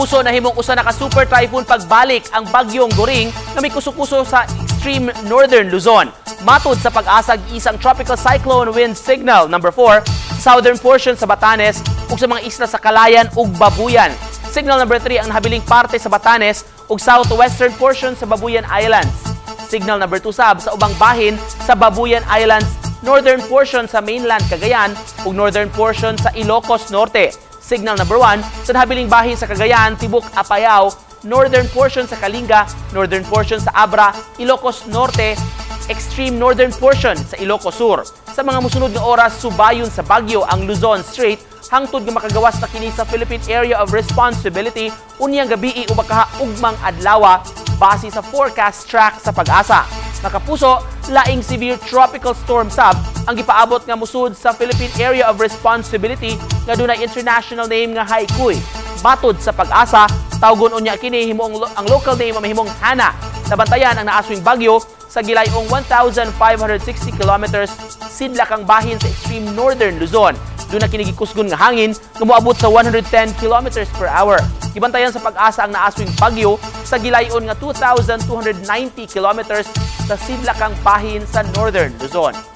Nakapuso na himong usa na ka super typhoon pagbalik ang bagyong Goring nga may kuso-kuso sa extreme northern Luzon. Matod sa pag-asag isang tropical cyclone wind signal number 4 sa southern portion sa Batanes ug sa mga isla sa Calayan ug Babuyan. Signal number 3 ang nahabiling parte sa Batanes ug southwestern portion sa Babuyan Islands. Signal number 2 sab sa ubang bahin sa Babuyan Islands, northern portion sa mainland Cagayan ug northern portion sa Ilocos Norte. Signal number 1 sa nahabiling bahin sa Cagayan, Tibok, Apayao, northern portion sa Kalinga, northern portion sa Abra, Ilocos Norte, extreme northern portion sa Ilocos Sur. Sa mga musunod nga oras, subayon sa bagyo ang Luzon Strait hangtod nga makagawas na kini sa Philippine Area of Responsibility unyang gabii o makahaugmang adlawa base sa forecast track sa pag-asa. Nakapuso, laing severe tropical storm sab ang gipaabot nga musud sa Philippine Area of Responsibility nga dunay international name nga Haikui. Matod sa pag-asa, tawgon unya kini ang local name mahimong Hana. Nabantayan ang naaswing bagyo sa gilayong 1,560 kilometers sidlakang bahin sa extreme northern Luzon. Doon na kinigikusgon nga hangin nga moabot sa 110 kilometers per hour. Gibantayan sa pag-asa ang naaswing bagyo sa gilayon nga 2,290 kilometers sa sidlakang bahin sa northern Luzon.